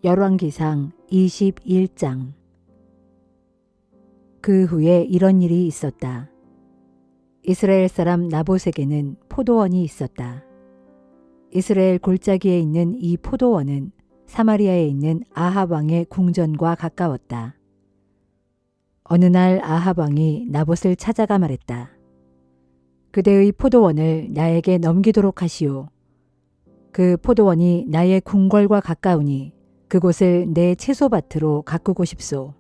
열왕기상 21장. 그 후에 이런 일이 있었다. 이스라엘 사람 나봇에게는 포도원이 있었다. 이스라엘 골짜기에 있는 이 포도원은 사마리아에 있는 아합 왕의 궁전과 가까웠다. 어느 날 아합 왕이 나봇을 찾아가 말했다. 그대의 포도원을 나에게 넘기도록 하시오. 그 포도원이 나의 궁궐과 가까우니 그곳을 내 채소밭으로 가꾸고 싶소.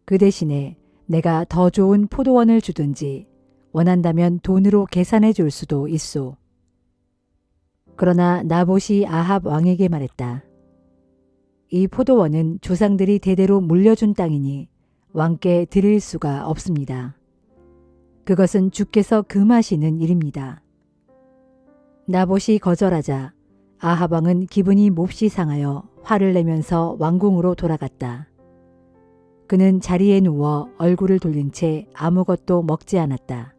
그 대신에 내가 더 좋은 포도원을 주든지 원한다면 돈으로 계산해 줄 수도 있소. 그러나 나봇이 아합 왕에게 말했다. 이 포도원은 조상들이 대대로 물려준 땅이니 왕께 드릴 수가 없습니다. 그것은 주께서 금하시는 일입니다. 나봇이 거절하자 아합 왕은 기분이 몹시 상하여 화를 내면서 왕궁으로 돌아갔다. 그는 자리에 누워 얼굴을 돌린 채 아무것도 먹지 않았다.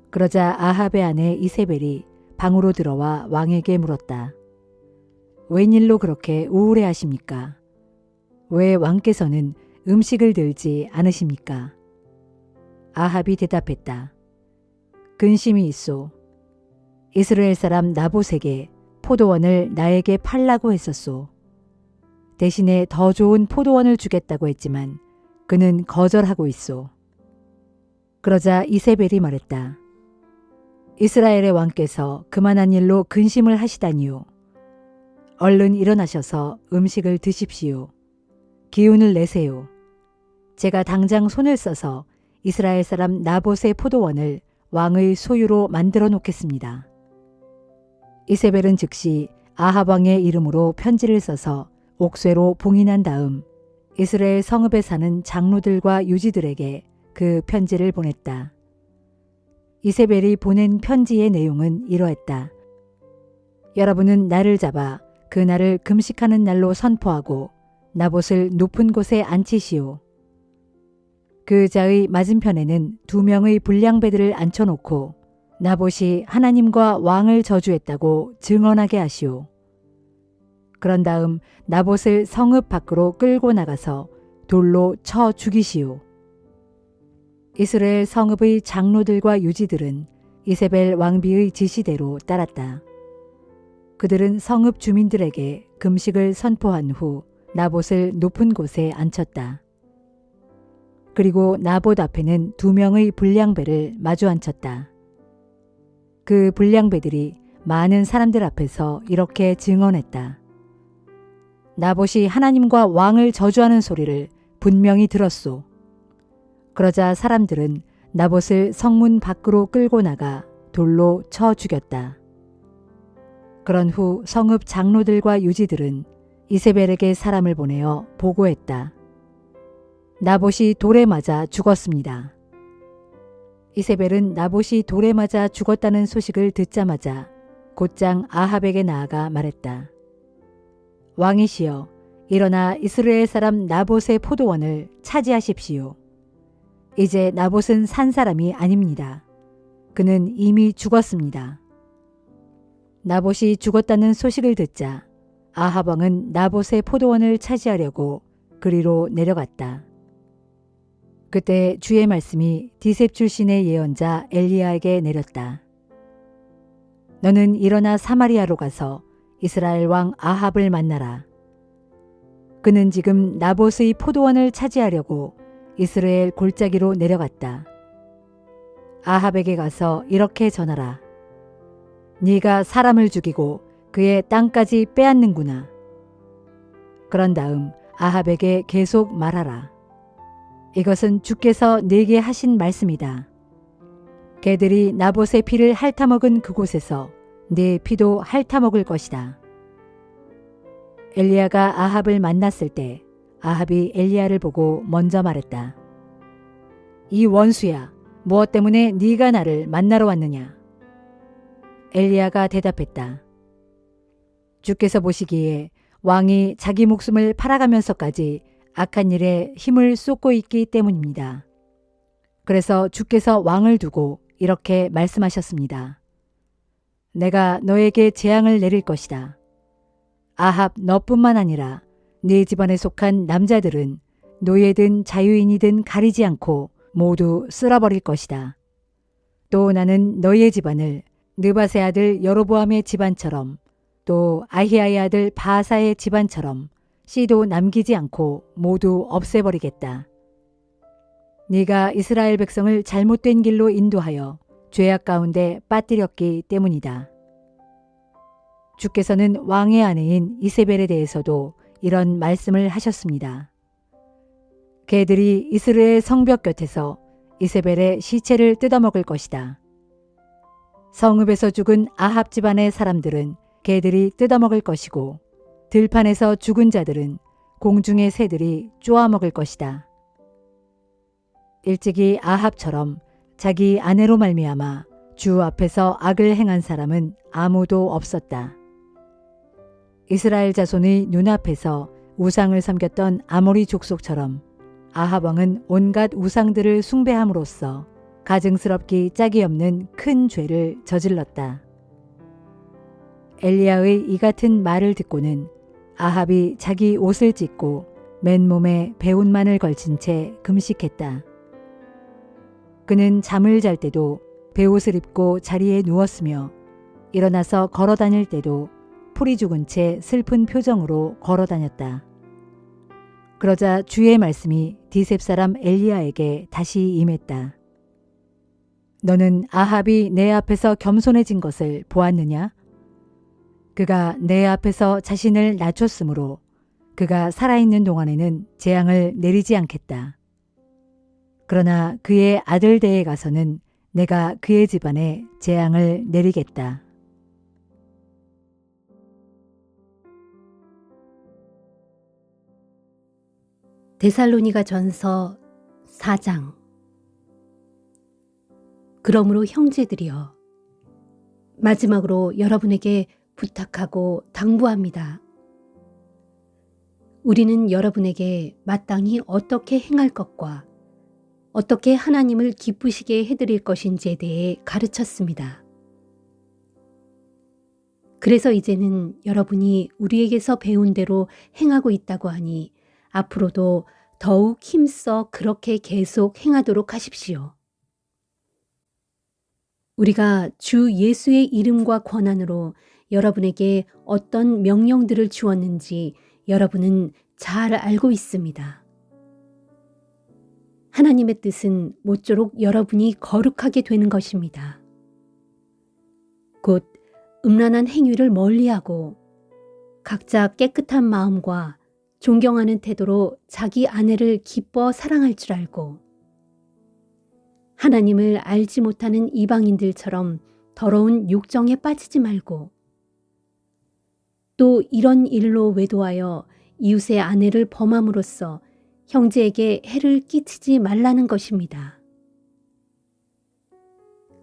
그러자 아합의 아내 이세벨이 방으로 들어와 왕에게 물었다. 웬일로 그렇게 우울해 하십니까? 왜 왕께서는 음식을 들지 않으십니까? 아합이 대답했다. 근심이 있소. 이스라엘 사람 나봇에게 포도원을 나에게 팔라고 했었소. 대신에 더 좋은 포도원을 주겠다고 했지만 그는 거절하고 있소. 그러자 이세벨이 말했다. 이스라엘의 왕께서 그만한 일로 근심을 하시다니요. 얼른 일어나셔서 음식을 드십시오. 기운을 내세요. 제가 당장 손을 써서 이스라엘 사람 나봇의 포도원을 왕의 소유로 만들어 놓겠습니다. 이세벨은 즉시 아합 왕의 이름으로 편지를 써서 옥쇄로 봉인한 다음 이스라엘 성읍에 사는 장로들과 유지들에게 그 편지를 보냈다. 이세벨이 보낸 편지의 내용은 이러했다. 여러분은 날을 잡아 그 날을 금식하는 날로 선포하고 나봇을 높은 곳에 앉히시오. 그 자의 맞은편에는 2명의 불량배들을 앉혀놓고 나봇이 하나님과 왕을 저주했다고 증언하게 하시오. 그런 다음 나봇을 성읍 밖으로 끌고 나가서 돌로 쳐 죽이시오. 이스라엘 성읍의 장로들과 유지들은 이세벨 왕비의 지시대로 따랐다. 그들은 성읍 주민들에게 금식을 선포한 후 나봇을 높은 곳에 앉혔다. 그리고 나봇 앞에는 2명의 불량배를 마주 앉혔다. 그 불량배들이 많은 사람들 앞에서 이렇게 증언했다. 나봇이 하나님과 왕을 저주하는 소리를 분명히 들었소. 그러자 사람들은 나봇을 성문 밖으로 끌고 나가 돌로 쳐 죽였다. 그런 후 성읍 장로들과 유지들은 이세벨에게 사람을 보내어 보고했다. 나봇이 돌에 맞아 죽었습니다. 이세벨은 나봇이 돌에 맞아 죽었다는 소식을 듣자마자 곧장 아합에게 나아가 말했다. 왕이시여, 일어나 이스라엘 사람 나봇의 포도원을 차지하십시오. 이제 나봇은 산 사람이 아닙니다. 그는 이미 죽었습니다. 나봇이 죽었다는 소식을 듣자 아합 왕은 나봇의 포도원을 차지하려고 그리로 내려갔다. 그때 주의 말씀이 디셉 출신의 예언자 엘리야에게 내렸다. 너는 일어나 사마리아로 가서 이스라엘 왕 아합을 만나라. 그는 지금 나봇의 포도원을 차지하려고 이스라엘 골짜기로 내려갔다. 아합에게 가서 이렇게 전하라. 네가 사람을 죽이고 그의 땅까지 빼앗는구나. 그런 다음 아합에게 계속 말하라. 이것은 주께서 네게 하신 말씀이다. 개들이 나봇의 피를 핥아먹은 그곳에서 네 피도 핥아먹을 것이다. 엘리야가 아합을 만났을 때 아합이 엘리야를 보고 먼저 말했다. 이 원수야, 무엇 때문에 네가 나를 만나러 왔느냐? 엘리야가 대답했다. 주께서 보시기에 왕이 자기 목숨을 팔아가면서까지 악한 일에 힘을 쏟고 있기 때문입니다. 그래서 주께서 왕을 두고 이렇게 말씀하셨습니다. 내가 너에게 재앙을 내릴 것이다. 아합 너뿐만 아니라 네 집안에 속한 남자들은 노예든 자유인이든 가리지 않고 모두 쓸어버릴 것이다. 또 나는 너희의 집안을 느밧의 아들 여로보암의 집안처럼 또 아히야의 아들 바하사의 집안처럼 씨도 남기지 않고 모두 없애버리겠다. 네가 이스라엘 백성을 잘못된 길로 인도하여 죄악 가운데 빠뜨렸기 때문이다. 주께서는 왕의 아내인 이세벨에 대해서도 이런 말씀을 하셨습니다. 개들이 이스라엘 성벽 곁에서 이세벨의 시체를 뜯어먹을 것이다. 성읍에서 죽은 아합 집안의 사람들은 개들이 뜯어먹을 것이고 들판에서 죽은 자들은 공중의 새들이 쪼아먹을 것이다. 일찍이 아합처럼 자기 아내로 말미암아 주 앞에서 악을 행한 사람은 아무도 없었다. 이스라엘 자손의 눈앞에서 우상을 섬겼던 아모리 족속처럼 아합 왕은 온갖 우상들을 숭배함으로써 가증스럽기 짝이 없는 큰 죄를 저질렀다. 엘리야의 이 같은 말을 듣고는 아합이 자기 옷을 찢고 맨몸에 배운만을 걸친 채 금식했다. 그는 잠을 잘 때도 베옷을 입고 자리에 누웠으며 일어나서 걸어 다닐 때도 풀이 죽은 채 슬픈 표정으로 걸어 다녔다. 그러자 주의 말씀이 디셉 사람 엘리야에게 다시 임했다. 너는 아합이 내 앞에서 겸손해진 것을 보았느냐? 그가 내 앞에서 자신을 낮췄으므로 그가 살아있는 동안에는 재앙을 내리지 않겠다. 그러나 그의 아들 대에 가서는 내가 그의 집안에 재앙을 내리겠다. 데살로니가 전서 4장. 그러므로 형제들이여, 마지막으로 여러분에게 부탁하고 당부합니다. 우리는 여러분에게 마땅히 어떻게 행할 것과 어떻게 하나님을 기쁘시게 해드릴 것인지에 대해 가르쳤습니다. 그래서 이제는 여러분이 우리에게서 배운 대로 행하고 있다고 하니 앞으로도 더욱 힘써 그렇게 계속 행하도록 하십시오. 우리가 주 예수의 이름과 권한으로 여러분에게 어떤 명령들을 주었는지 여러분은 잘 알고 있습니다. 하나님의 뜻은 모쪼록 여러분이 거룩하게 되는 것입니다. 곧 음란한 행위를 멀리하고 각자 깨끗한 마음과 존경하는 태도로 자기 아내를 기뻐 사랑할 줄 알고 하나님을 알지 못하는 이방인들처럼 더러운 욕정에 빠지지 말고 또 이런 일로 외도하여 이웃의 아내를 범함으로써 형제에게 해를 끼치지 말라는 것입니다.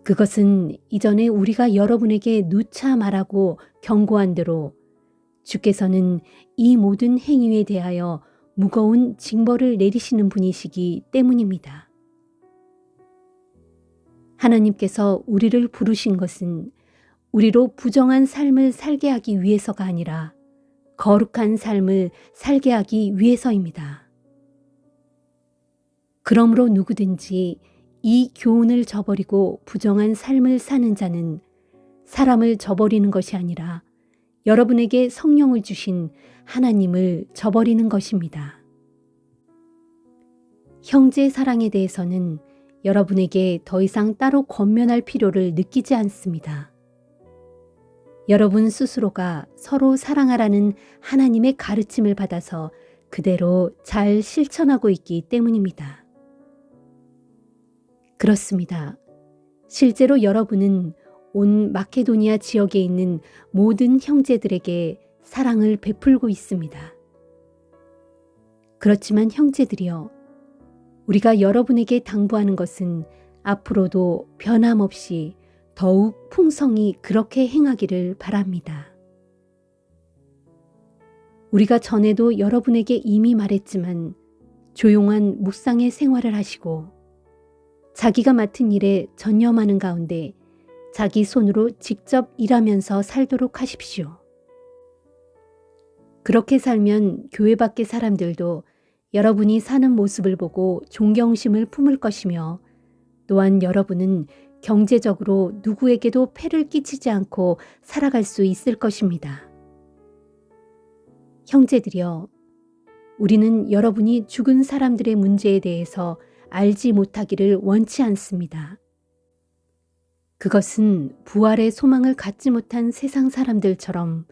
그것은 이전에 우리가 여러분에게 누차 말하고 경고한 대로 주께서는 이 모든 행위에 대하여 무거운 징벌을 내리시는 분이시기 때문입니다. 하나님께서 우리를 부르신 것은 우리로 부정한 삶을 살게 하기 위해서가 아니라 거룩한 삶을 살게 하기 위해서입니다. 그러므로 누구든지 이 교훈을 저버리고 부정한 삶을 사는 자는 사람을 저버리는 것이 아니라 여러분에게 성령을 주신 하나님을 저버리는 것입니다. 형제 사랑에 대해서는 여러분에게 더 이상 따로 권면할 필요를 느끼지 않습니다. 여러분 스스로가 서로 사랑하라는 하나님의 가르침을 받아서 그대로 잘 실천하고 있기 때문입니다. 그렇습니다. 실제로 여러분은 온 마케도니아 지역에 있는 모든 형제들에게 사랑을 베풀고 있습니다. 그렇지만 형제들이여, 우리가 여러분에게 당부하는 것은 앞으로도 변함없이 더욱 풍성히 그렇게 행하기를 바랍니다. 우리가 전에도 여러분에게 이미 말했지만 조용한 묵상의 생활을 하시고 자기가 맡은 일에 전념하는 가운데 자기 손으로 직접 일하면서 살도록 하십시오. 그렇게 살면 교회 밖의 사람들도 여러분이 사는 모습을 보고 존경심을 품을 것이며 또한 여러분은 경제적으로 누구에게도 폐를 끼치지 않고 살아갈 수 있을 것입니다. 형제들이여, 우리는 여러분이 죽은 사람들의 문제에 대해서 알지 못하기를 원치 않습니다. 그것은 부활의 소망을 갖지 못한 세상 사람들처럼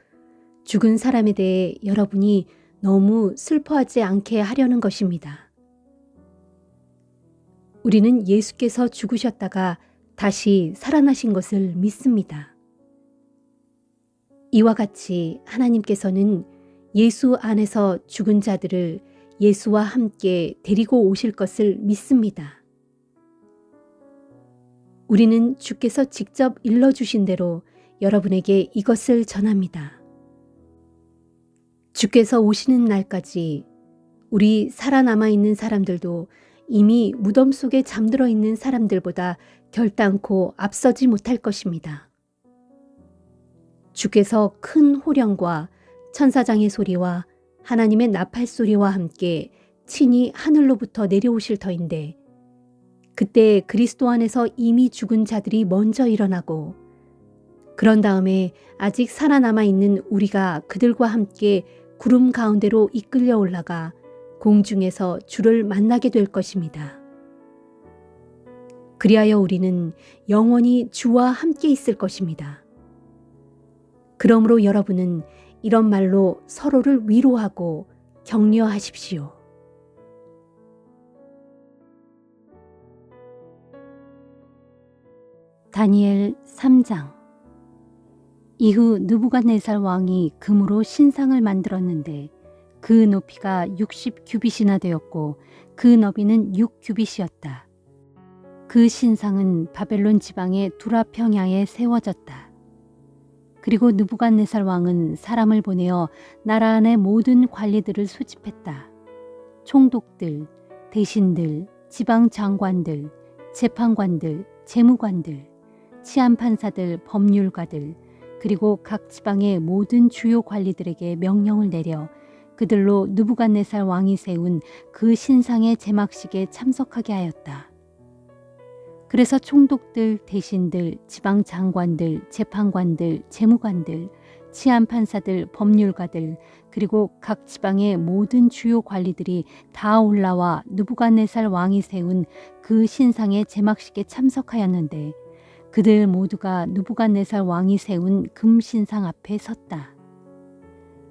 죽은 사람에 대해 여러분이 너무 슬퍼하지 않게 하려는 것입니다. 우리는 예수께서 죽으셨다가 다시 살아나신 것을 믿습니다. 이와 같이 하나님께서는 예수 안에서 죽은 자들을 예수와 함께 데리고 오실 것을 믿습니다. 우리는 주께서 직접 일러주신 대로 여러분에게 이것을 전합니다. 주께서 오시는 날까지 우리 살아남아 있는 사람들도 이미 무덤 속에 잠들어 있는 사람들보다 결단코 앞서지 못할 것입니다. 주께서 큰 호령과 천사장의 소리와 하나님의 나팔 소리와 함께 친히 하늘로부터 내려오실 터인데 그때 그리스도 안에서 이미 죽은 자들이 먼저 일어나고 그런 다음에 아직 살아남아 있는 우리가 그들과 함께 구름 가운데로 이끌려 올라가 공중에서 주를 만나게 될 것입니다. 그리하여 우리는 영원히 주와 함께 있을 것입니다. 그러므로 여러분은 이런 말로 서로를 위로하고 격려하십시오. 다니엘 3장. 이후 느부갓네살 왕이 금으로 신상을 만들었는데 그 높이가 60규빗이나 되었고 그 너비는 6규빗이었다. 그 신상은 바벨론 지방의 두라 평야에 세워졌다. 그리고 느부갓네살 왕은 사람을 보내어 나라 안의 모든 관리들을 소집했다. 총독들, 대신들, 지방 장관들, 재판관들, 재무관들, 치안판사들, 법률가들, 그리고 각 지방의 모든 주요 관리들에게 명령을 내려 그들로 느부갓네살 왕이 세운 그 신상의 제막식에 참석하게 하였다. 그래서 총독들, 대신들, 지방 장관들, 재판관들, 재무관들, 치안판사들, 법률가들, 그리고 각 지방의 모든 주요 관리들이 다 올라와 느부갓네살 왕이 세운 그 신상의 제막식에 참석하였는데 그들 모두가 느부갓네살 왕이 세운 금신상 앞에 섰다.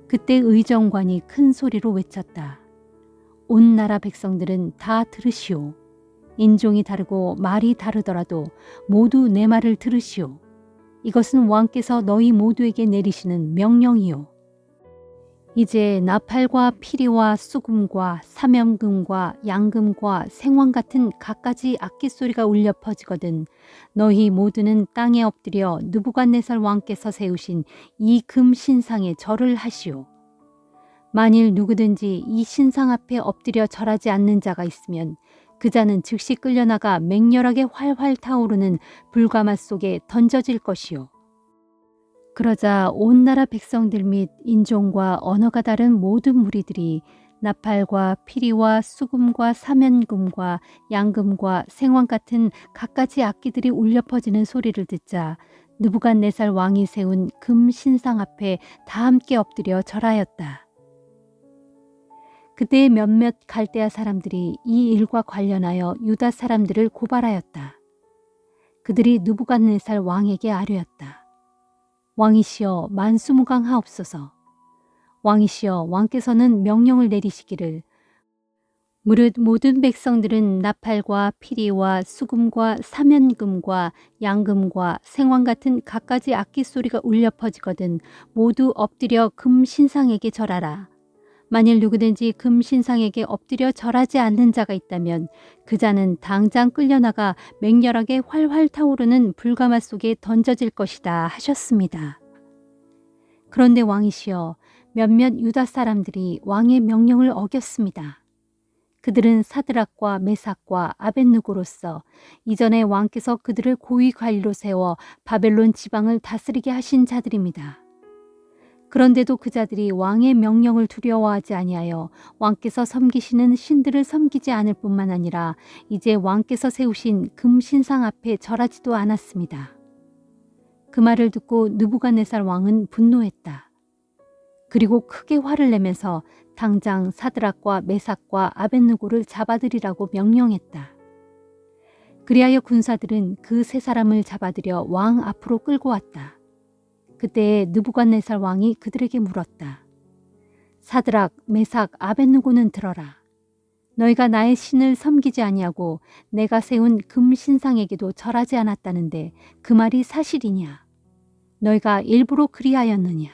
그때 의정관이 큰 소리로 외쳤다. 온 나라 백성들은 다 들으시오. 인종이 다르고 말이 다르더라도 모두 내 말을 들으시오. 이것은 왕께서 너희 모두에게 내리시는 명령이요. 이제 나팔과 피리와 수금과 사면금과 양금과 생황 같은 갖가지 악기 소리가 울려 퍼지거든 너희 모두는 땅에 엎드려 느부갓네살 왕께서 세우신 이 금 신상에 절을 하시오. 만일 누구든지 이 신상 앞에 엎드려 절하지 않는 자가 있으면 그 자는 즉시 끌려나가 맹렬하게 활활 타오르는 불가마 속에 던져질 것이요. 그러자 온 나라 백성들 및 인종과 언어가 다른 모든 무리들이 나팔과 피리와 수금과 사면금과 양금과 생황 같은 갖가지 악기들이 울려 퍼지는 소리를 듣자 느부갓네살 왕이 세운 금 신상 앞에 다 함께 엎드려 절하였다. 그때 몇몇 갈대아 사람들이 이 일과 관련하여 유다 사람들을 고발하였다. 그들이 느부갓네살 왕에게 아뢰었다. 왕이시여 만수무강하옵소서. 왕이시여 왕께서는 명령을 내리시기를 무릇 모든 백성들은 나팔과 피리와 수금과 사면금과 양금과 생황 같은 갖가지 악기 소리가 울려 퍼지거든 모두 엎드려 금 신상에게 절하라. 만일 누구든지 금 신상에게 엎드려 절하지 않는 자가 있다면 그 자는 당장 끌려나가 맹렬하게 활활 타오르는 불가마 속에 던져질 것이다 하셨습니다. 그런데 왕이시여 몇몇 유다 사람들이 왕의 명령을 어겼습니다. 그들은 사드락과 메삭과 아벳느고로서 이전에 왕께서 그들을 고위 관리로 세워 바벨론 지방을 다스리게 하신 자들입니다. 그런데도 그 자들이 왕의 명령을 두려워하지 아니하여 왕께서 섬기시는 신들을 섬기지 않을 뿐만 아니라 이제 왕께서 세우신 금신상 앞에 절하지도 않았습니다. 그 말을 듣고 느부갓네살 왕은 분노했다. 그리고 크게 화를 내면서 당장 사드락과 메삭과 아벳느고를 잡아들이라고 명령했다. 그리하여 군사들은 그 세 사람을 잡아들여 왕 앞으로 끌고 왔다. 그때 느부갓네살 왕이 그들에게 물었다. 사드락, 메삭, 아벳느고는 들어라. 너희가 나의 신을 섬기지 아니하고 내가 세운 금신상에게도 절하지 않았다는데 그 말이 사실이냐? 너희가 일부러 그리하였느냐?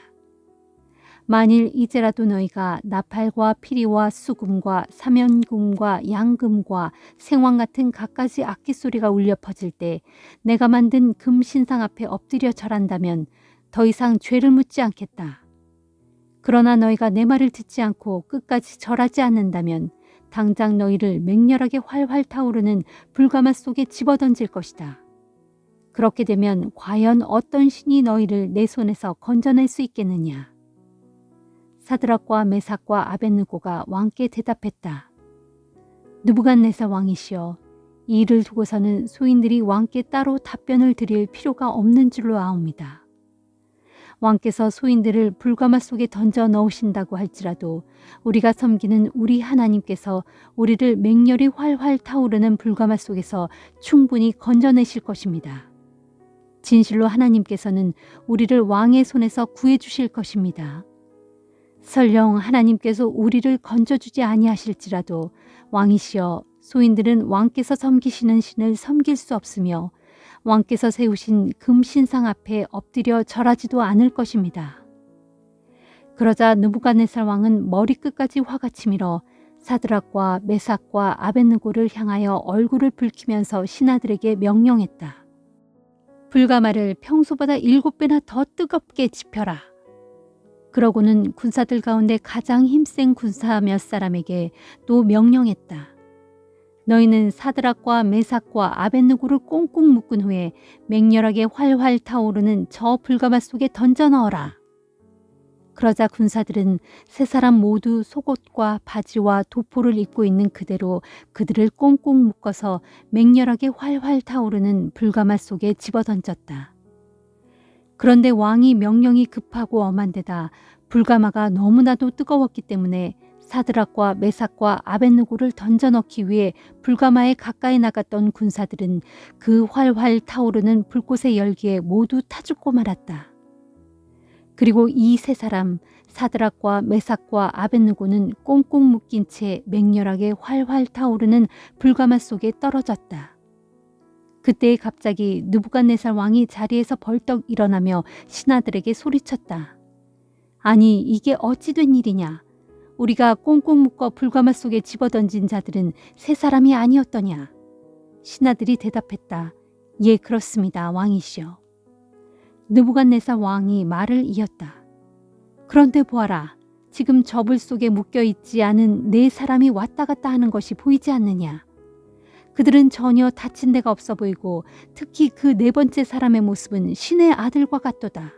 만일 이제라도 너희가 나팔과 피리와 수금과 사면금과 양금과 생황 같은 갖가지 악기 소리가 울려 퍼질 때 내가 만든 금신상 앞에 엎드려 절한다면 더 이상 죄를 묻지 않겠다. 그러나 너희가 내 말을 듣지 않고 끝까지 절하지 않는다면 당장 너희를 맹렬하게 활활 타오르는 불가마 속에 집어던질 것이다. 그렇게 되면 과연 어떤 신이 너희를 내 손에서 건져낼 수 있겠느냐? 사드락과 메삭과 아벳느고가 왕께 대답했다. 느부갓네살 왕이시여, 이 일을 두고서는 소인들이 왕께 따로 답변을 드릴 필요가 없는 줄로 아옵니다. 왕께서 소인들을 불가마 속에 던져 넣으신다고 할지라도 우리가 섬기는 우리 하나님께서 우리를 맹렬히 활활 타오르는 불가마 속에서 충분히 건져내실 것입니다. 진실로 하나님께서는 우리를 왕의 손에서 구해주실 것입니다. 설령 하나님께서 우리를 건져주지 아니하실지라도 왕이시여, 소인들은 왕께서 섬기시는 신을 섬길 수 없으며 왕께서 세우신 금신상 앞에 엎드려 절하지도 않을 것입니다. 그러자 느부갓네살 왕은 머리끝까지 화가 치밀어 사드락과 메삭과 아벳느고를 향하여 얼굴을 붉히면서 신하들에게 명령했다. 불가마를 평소보다 7배나 더 뜨겁게 지펴라. 그러고는 군사들 가운데 가장 힘센 군사 몇 사람에게 또 명령했다. 너희는 사드락과 메삭과 아벳느고를 꽁꽁 묶은 후에 맹렬하게 활활 타오르는 저 불가마 속에 던져 넣어라. 그러자 군사들은 세 사람 모두 속옷과 바지와 도포를 입고 있는 그대로 그들을 꽁꽁 묶어서 맹렬하게 활활 타오르는 불가마 속에 집어던졌다. 그런데 왕이 명령이 급하고 엄한 데다 불가마가 너무나도 뜨거웠기 때문에 사드락과 메삭과 아벳느고를 던져넣기 위해 불가마에 가까이 나갔던 군사들은 그 활활 타오르는 불꽃의 열기에 모두 타 죽고 말았다. 그리고 이 세 사람 사드락과 메삭과 아벳느고는 꽁꽁 묶인 채 맹렬하게 활활 타오르는 불가마 속에 떨어졌다. 그때 갑자기 느부갓네살 왕이 자리에서 벌떡 일어나며 신하들에게 소리쳤다. 아니, 이게 어찌 된 일이냐? 우리가 꽁꽁 묶어 불가마 속에 집어던진 자들은 세 사람이 아니었더냐? 신하들이 대답했다. 예, 그렇습니다, 왕이시여. 느부갓네살 왕이 말을 이었다. 그런데 보아라. 지금 저불 속에 묶여있지 않은 네 사람이 왔다 갔다 하는 것이 보이지 않느냐? 그들은 전혀 다친 데가 없어 보이고 특히 그 네 번째 사람의 모습은 신의 아들과 같도다.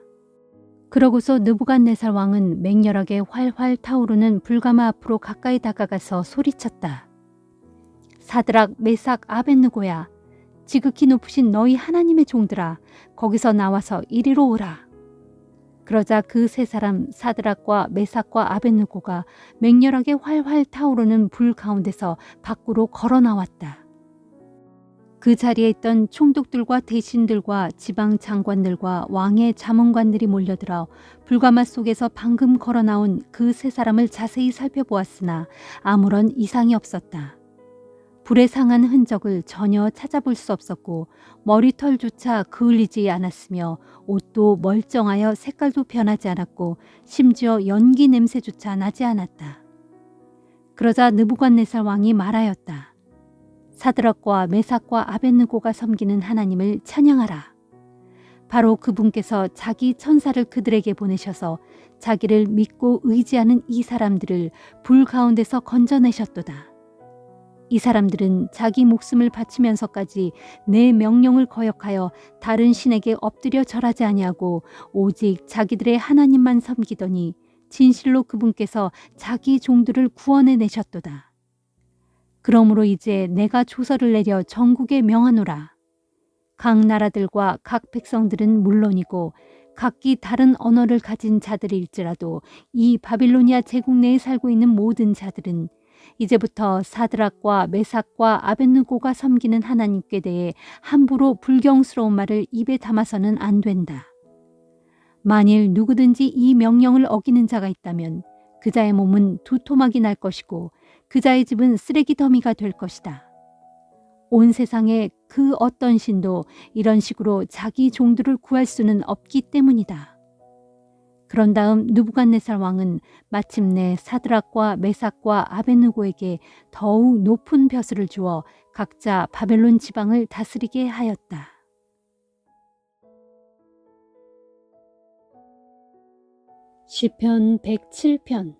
그러고서 느부갓네살 왕은 맹렬하게 활활 타오르는 불가마 앞으로 가까이 다가가서 소리쳤다. 사드락, 메삭, 아벳느고야, 지극히 높으신 너희 하나님의 종들아, 거기서 나와서 이리로 오라. 그러자 그 세 사람 사드락과 메삭과 아벳느고가 맹렬하게 활활 타오르는 불 가운데서 밖으로 걸어 나왔다. 그 자리에 있던 총독들과 대신들과 지방 장관들과 왕의 자문관들이 몰려들어 불가마 속에서 방금 걸어 나온 그 세 사람을 자세히 살펴보았으나 아무런 이상이 없었다. 불에 상한 흔적을 전혀 찾아볼 수 없었고 머리털조차 그을리지 않았으며 옷도 멀쩡하여 색깔도 변하지 않았고 심지어 연기 냄새조차 나지 않았다. 그러자 느부갓네살 왕이 말하였다. 사드락과 메삭과 아벳느고가 섬기는 하나님을 찬양하라. 바로 그분께서 자기 천사를 그들에게 보내셔서 자기를 믿고 의지하는 이 사람들을 불 가운데서 건져내셨도다. 이 사람들은 자기 목숨을 바치면서까지 내 명령을 거역하여 다른 신에게 엎드려 절하지 아니하고 오직 자기들의 하나님만 섬기더니 진실로 그분께서 자기 종들을 구원해 내셨도다. 그러므로 이제 내가 조서를 내려 전국에 명하노라. 각 나라들과 각 백성들은 물론이고 각기 다른 언어를 가진 자들일지라도 이 바빌로니아 제국 내에 살고 있는 모든 자들은 이제부터 사드락과 메삭과 아벳느고가 섬기는 하나님께 대해 함부로 불경스러운 말을 입에 담아서는 안 된다. 만일 누구든지 이 명령을 어기는 자가 있다면 그 자의 몸은 두토막이 날 것이고 그 자의 집은 쓰레기 더미가 될 것이다. 온 세상에 그 어떤 신도 이런 식으로 자기 종들을 구할 수는 없기 때문이다. 그런 다음 느부갓네살 왕은 마침내 사드락과 메삭과 아벳느고에게 더욱 높은 벼슬을 주어 각자 바벨론 지방을 다스리게 하였다. 시편 107편.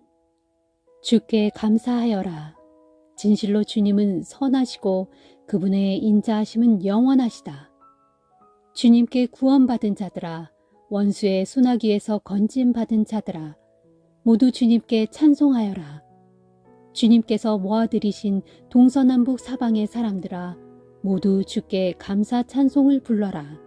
주께 감사하여라. 진실로 주님은 선하시고 그분의 인자하심은 영원하시다. 주님께 구원받은 자들아, 원수의 소나기에서 건짐받은 자들아, 모두 주님께 찬송하여라. 주님께서 모아들이신 동서남북 사방의 사람들아, 모두 주께 감사 찬송을 불러라.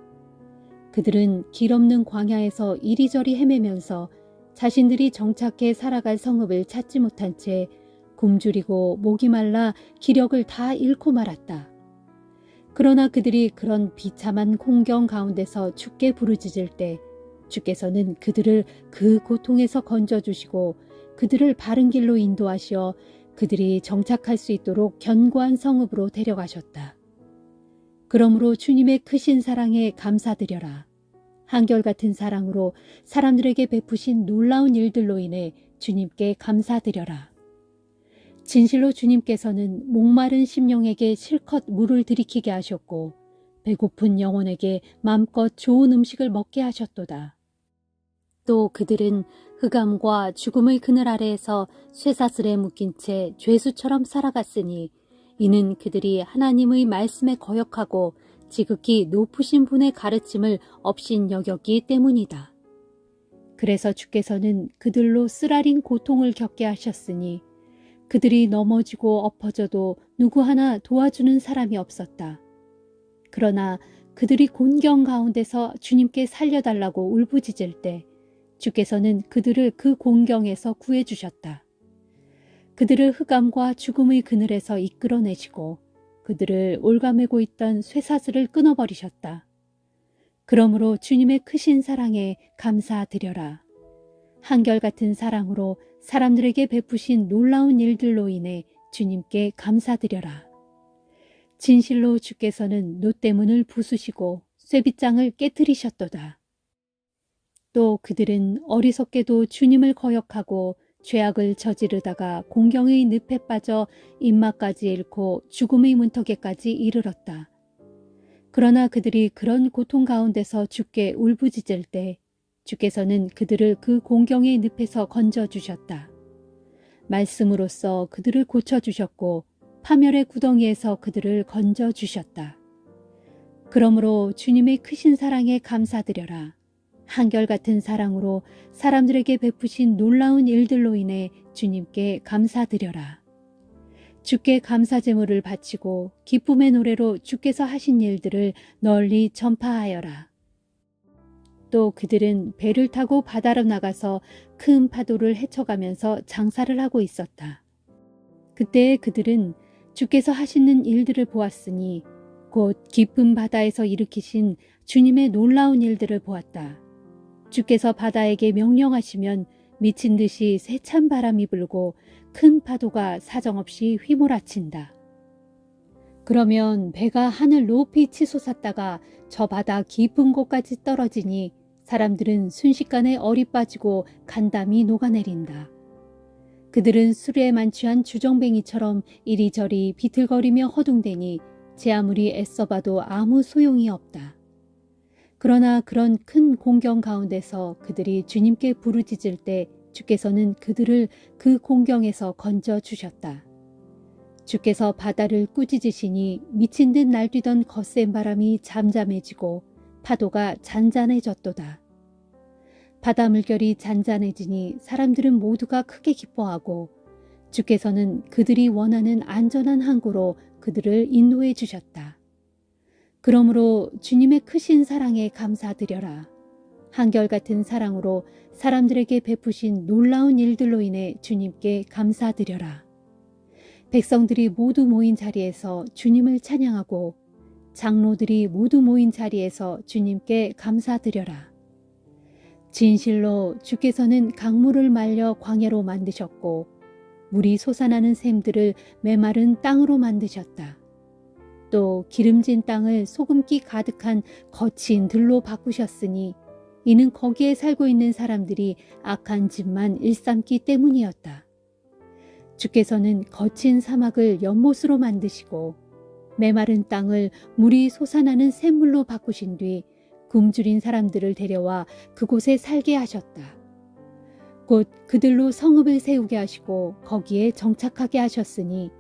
그들은 길 없는 광야에서 이리저리 헤매면서 자신들이 정착해 살아갈 성읍을 찾지 못한 채 굶주리고 목이 말라 기력을 다 잃고 말았다. 그러나 그들이 그런 비참한 공경 가운데서 주께 부르짖을 때 주께서는 그들을 그 고통에서 건져주시고 그들을 바른 길로 인도하시어 그들이 정착할 수 있도록 견고한 성읍으로 데려가셨다. 그러므로 주님의 크신 사랑에 감사드려라. 한결같은 사랑으로 사람들에게 베푸신 놀라운 일들로 인해 주님께 감사드려라. 진실로 주님께서는 목마른 심령에게 실컷 물을 들이키게 하셨고 배고픈 영혼에게 마음껏 좋은 음식을 먹게 하셨도다. 또 그들은 흑암과 죽음의 그늘 아래에서 쇠사슬에 묶인 채 죄수처럼 살아갔으니 이는 그들이 하나님의 말씀에 거역하고 지극히 높으신 분의 가르침을 업신여겼기 때문이다. 그래서 주께서는 그들로 쓰라린 고통을 겪게 하셨으니 그들이 넘어지고 엎어져도 누구 하나 도와주는 사람이 없었다. 그러나 그들이 곤경 가운데서 주님께 살려달라고 울부짖을 때 주께서는 그들을 그 곤경에서 구해주셨다. 그들을 흑암과 죽음의 그늘에서 이끌어내시고 그들을 올가매고 있던 쇠사슬을 끊어버리셨다. 그러므로 주님의 크신 사랑에 감사드려라. 한결같은 사랑으로 사람들에게 베푸신 놀라운 일들로 인해 주님께 감사드려라. 진실로 주께서는 노때문을 부수시고 쇠빗장을 깨뜨리셨도다. 또 그들은 어리석게도 주님을 거역하고 죄악을 저지르다가 공경의 늪에 빠져 입맛까지 잃고 죽음의 문턱에까지 이르렀다. 그러나 그들이 그런 고통 가운데서 주께 울부짖을 때 주께서는 그들을 그 공경의 늪에서 건져주셨다. 말씀으로써 그들을 고쳐주셨고 파멸의 구덩이에서 그들을 건져주셨다. 그러므로 주님의 크신 사랑에 감사드려라. 한결같은 사랑으로 사람들에게 베푸신 놀라운 일들로 인해 주님께 감사드려라. 주께 감사제물을 바치고 기쁨의 노래로 주께서 하신 일들을 널리 전파하여라. 또 그들은 배를 타고 바다로 나가서 큰 파도를 헤쳐가면서 장사를 하고 있었다. 그때 그들은 주께서 하시는 일들을 보았으니 곧 깊은 바다에서 일으키신 주님의 놀라운 일들을 보았다. 주께서 바다에게 명령하시면 미친 듯이 세찬 바람이 불고 큰 파도가 사정없이 휘몰아친다. 그러면 배가 하늘 높이 치솟았다가 저 바다 깊은 곳까지 떨어지니 사람들은 순식간에 얼이 빠지고 간담이 녹아내린다. 그들은 술에 만취한 주정뱅이처럼 이리저리 비틀거리며 허둥대니 제 아무리 애써봐도 아무 소용이 없다. 그러나 그런 큰 공경 가운데서 그들이 주님께 부르짖을 때 주께서는 그들을 그 공경에서 건져주셨다. 주께서 바다를 꾸짖으시니 미친 듯 날뛰던 거센 바람이 잠잠해지고 파도가 잔잔해졌도다. 바다 물결이 잔잔해지니 사람들은 모두가 크게 기뻐하고 주께서는 그들이 원하는 안전한 항구로 그들을 인도해 주셨다. 그러므로 주님의 크신 사랑에 감사드려라. 한결같은 사랑으로 사람들에게 베푸신 놀라운 일들로 인해 주님께 감사드려라. 백성들이 모두 모인 자리에서 주님을 찬양하고 장로들이 모두 모인 자리에서 주님께 감사드려라. 진실로 주께서는 강물을 말려 광야로 만드셨고 물이 솟아나는 샘들을 메마른 땅으로 만드셨다. 또 기름진 땅을 소금기 가득한 거친 들로 바꾸셨으니 이는 거기에 살고 있는 사람들이 악한 짓만 일삼기 때문이었다. 주께서는 거친 사막을 연못으로 만드시고 메마른 땅을 물이 솟아나는 샘물로 바꾸신 뒤 굶주린 사람들을 데려와 그곳에 살게 하셨다. 곧 그들로 성읍을 세우게 하시고 거기에 정착하게 하셨으니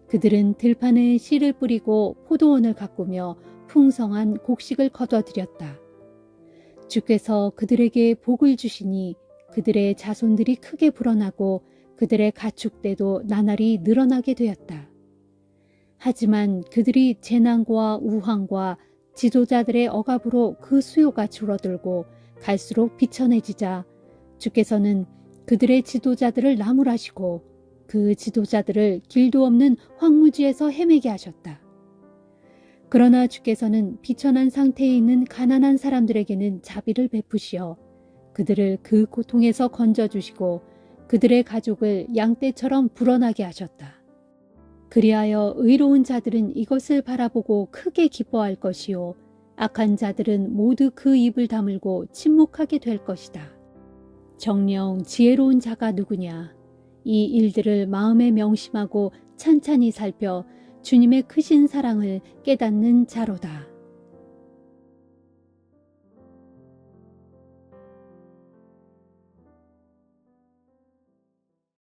그들은 들판에 씨를 뿌리고 포도원을 가꾸며 풍성한 곡식을 거둬들였다. 주께서 그들에게 복을 주시니 그들의 자손들이 크게 불어나고 그들의 가축대도 나날이 늘어나게 되었다. 하지만 그들이 재난과 우환과 지도자들의 억압으로 그 수요가 줄어들고 갈수록 비천해지자 주께서는 그들의 지도자들을 나무라시고 그 지도자들을 길도 없는 황무지에서 헤매게 하셨다. 그러나 주께서는 비천한 상태에 있는 가난한 사람들에게는 자비를 베푸시어 그들을 그 고통에서 건져주시고 그들의 가족을 양떼처럼 불어나게 하셨다. 그리하여 의로운 자들은 이것을 바라보고 크게 기뻐할 것이요 악한 자들은 모두 그 입을 다물고 침묵하게 될 것이다. 정녕 지혜로운 자가 누구냐? 이 일들을 마음에 명심하고 찬찬히 살펴 주님의 크신 사랑을 깨닫는 자로다.